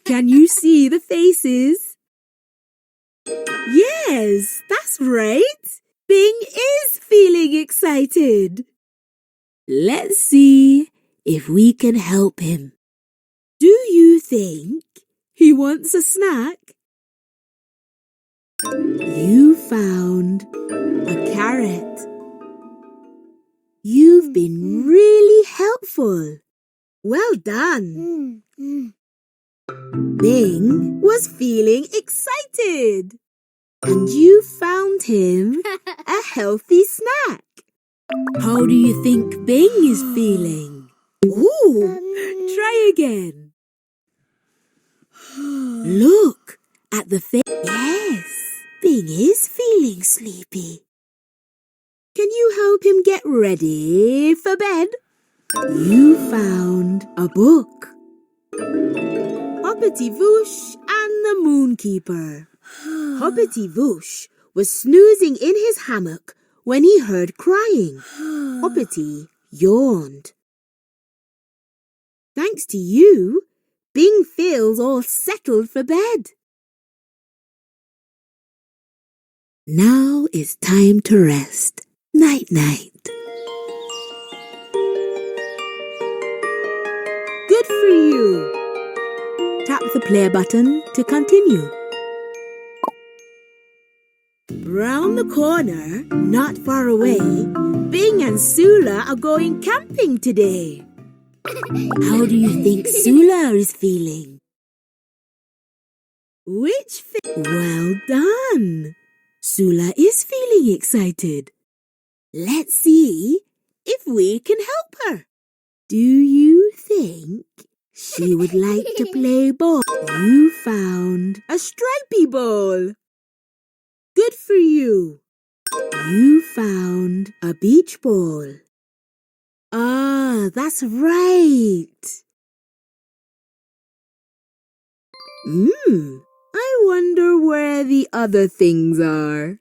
Can you see the faces? Yes, that's right. Bing is feeling excited. Let's see if we can help him. Do you think he wants a snack? You found a carrot. You've been really helpful. Well done. Bing was feeling excited. And you found him a healthy snack. How do you think Bing is feeling? Ooh, try again. Look at the face. Yes, Bing is feeling sleepy. Can you help him get ready for bed? You found a book. Hoppity Whoosh and the Moonkeeper. Hoppity Whoosh was snoozing in his hammock when he heard crying. Hoppity yawned. Thanks to you, Bing feels all settled for bed. Now it's time to rest. Night-night. Good for you. Tap the play button to continue. Round the corner, not far away, Bing and Sula are going camping today. How do you think Sula is feeling? Well done! Sula is feeling excited. Let's see if we can help her. Do you think she would like to play ball? You found a stripy ball. Good for you. You found a beach ball. Ah, that's right. I wonder where the other things are.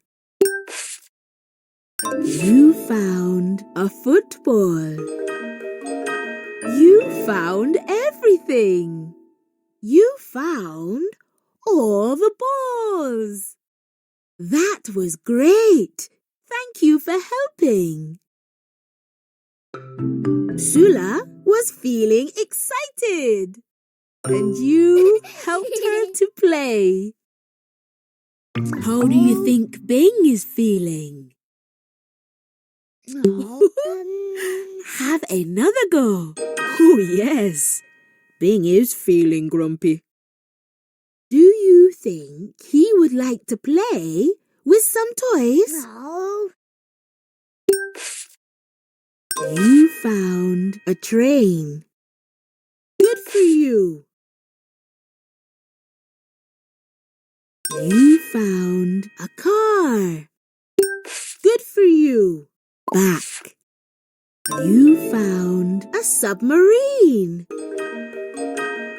You found a football. You found everything. You found all the balls. That was great. Thank you for helping. Sula was feeling excited. And you helped her to play. How do you think Bing is feeling? Have another go. Oh, yes. Bing is feeling grumpy. Do you think he would like to play with some toys? No. You found a train. Good for you. You found a car. Good for you. Back. You found a submarine.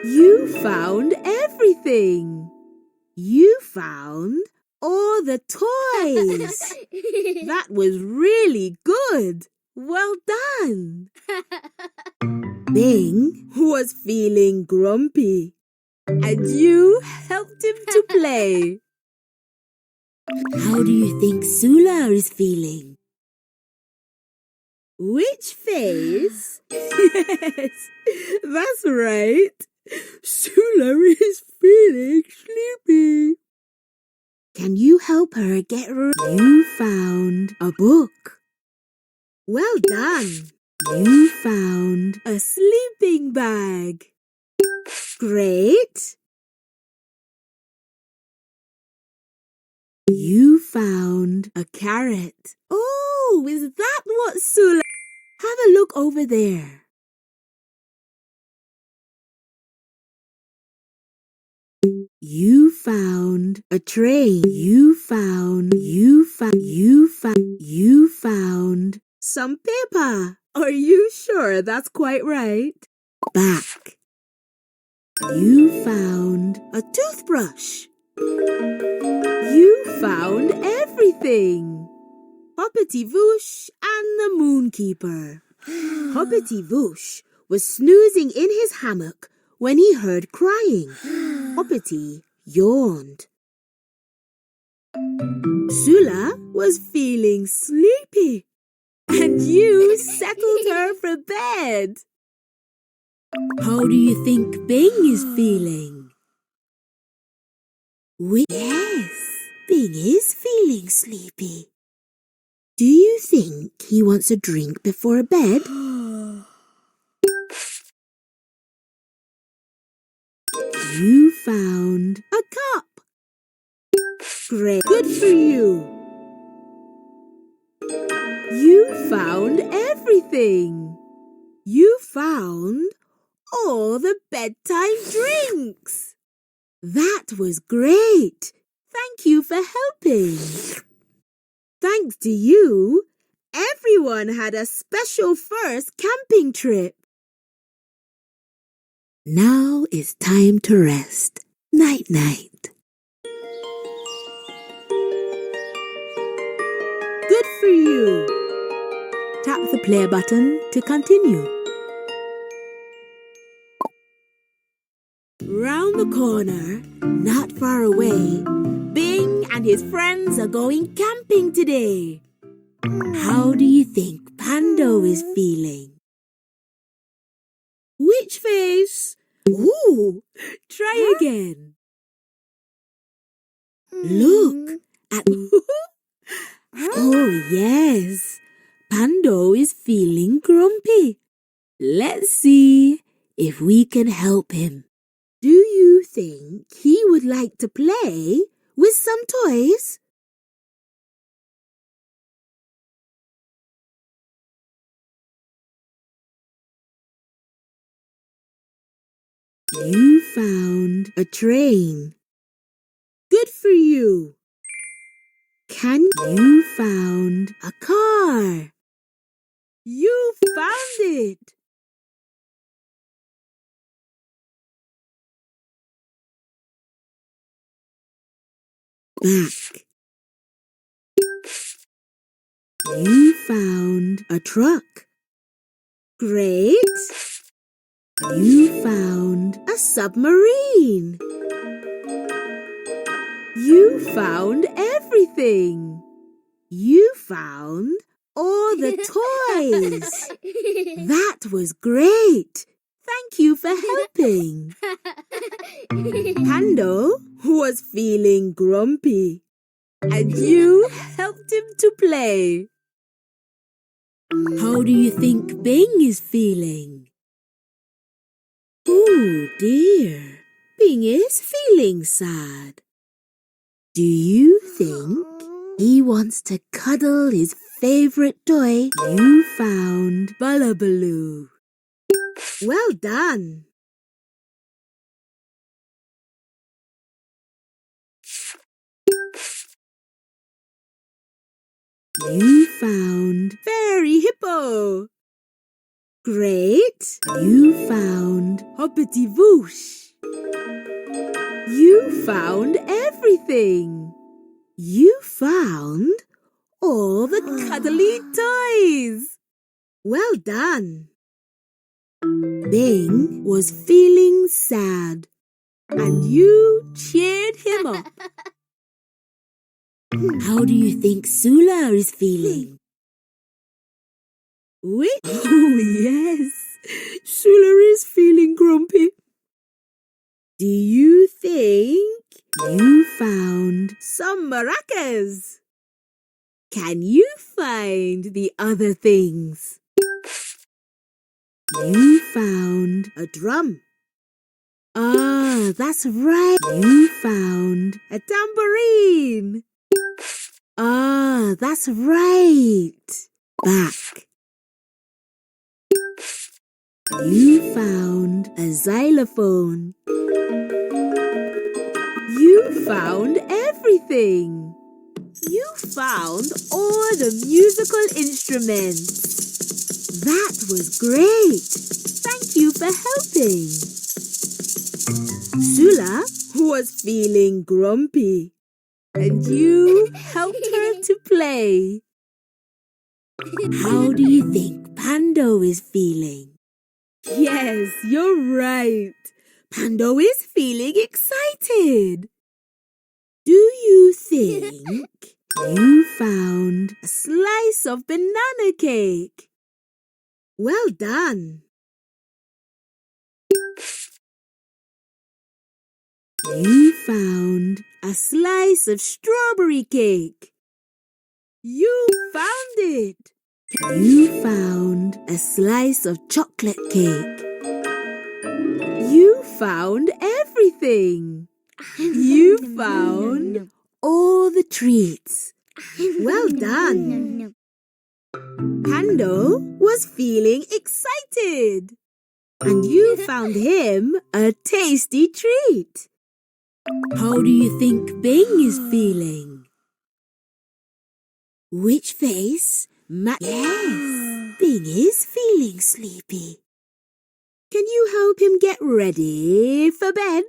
You found everything. You found all the toys. That was really good. Well done. Bing was feeling grumpy. And you helped him to play. How do you think Sula is feeling? Which face? Yes, that's right. Sula is feeling sleepy. Can you help her get ready? You found a book. Well done. You found a sleeping bag. Great. You found a carrot. Oh, is that what Sula? Have a look over there. You found a train. You found some paper. Are you sure that's quite right? Back. You found a toothbrush. You found everything. Hoppity Whoosh and the Moonkeeper. Hoppity Whoosh was snoozing in his hammock when he heard crying. Hoppity yawned. Sula was feeling sleepy, and you settled her for bed. How do you think Bing is feeling? Yes, Bing is feeling sleepy. Do you think he wants a drink before bed? You found a cup. Great. Good for you. You found everything. You found all the bedtime drinks. That was great. Thank you for helping. Thanks to you, everyone had a special first camping trip. Now it's time to rest. Night-night. Good for you. Tap the play button to continue. Round the corner, not far away, Bing and his friends are going camping today. How do you think Pando is feeling? Which face? Ooh, try again. Look at... Oh, yes. Pando is feeling grumpy. Let's see if we can help him. Do you think he would like to play with some toys? You found a train. Good for you. You found a car. You found it. Back. You found a truck. Great. You found a submarine. You found everything. You found all the toys. That was great. Thank you for helping. Pando was feeling grumpy, and you helped him to play. How do you think Bing is feeling? Oh dear, Bing is feeling sad. Do you think he wants to cuddle his favorite toy? You found Bullabaloo. Well done. You found Fairy Hippo. Great. You found Hoppity Whoosh. You found everything. You found all the cuddly toys. Well done. Bing was feeling sad, and you cheered him up. How do you think Sula is feeling? Oh, yes. Sula is feeling grumpy. Do you think you found some maracas? Can you find the other things? You found a drum. Ah, that's right. You found a tambourine. Ah, that's right. Back. You found a xylophone. You found everything. You found all the musical instruments. That was great. Thank you for helping. Sula was feeling grumpy, and you helped her to play. How do you think Pando is feeling? Yes, you're right. Pando is feeling excited. Do you think you found a slice of banana cake? Well done. You found a slice of strawberry cake. You found it. You found a slice of chocolate cake. You found everything. You found all the treats. Well done. Pando was feeling excited. And you found him a tasty treat. How do you think Bing is feeling? Which face? Yes, Bing is feeling sleepy. Can you help him get ready for bed?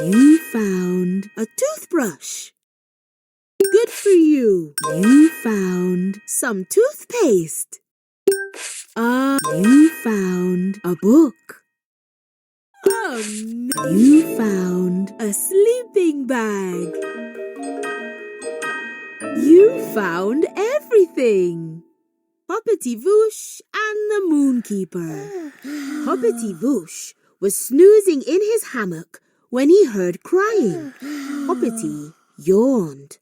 You found a toothbrush. Good for you. You found some toothpaste. You found a book. No. You found a sleeping bag. You found everything. Hoppity Voosh and the Moonkeeper. Hoppity Voosh was snoozing in his hammock when he heard crying. Hoppity yawned.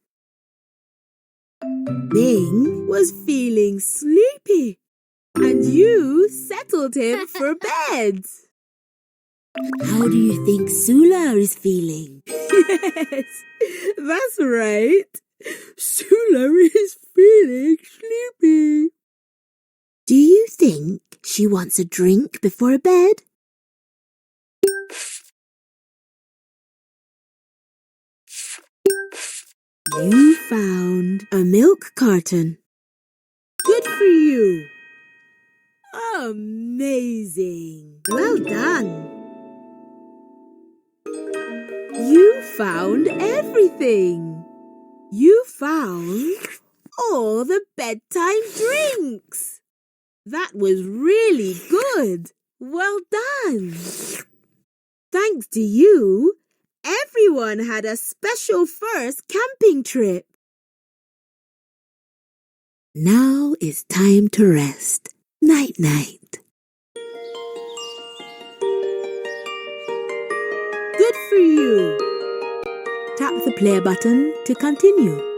Bing was feeling sleepy, and you settled him for bed. How do you think Sula is feeling? Yes, that's right. Sula is feeling sleepy. Do you think she wants a drink before bed? You found a milk carton. Good for you. Amazing. Well done. You found everything. You found all the bedtime drinks. That was really good. Well done. Thanks to you, everyone had a special first camping trip. Now it's time to rest. Night-night. Good for you. Tap the play button to continue.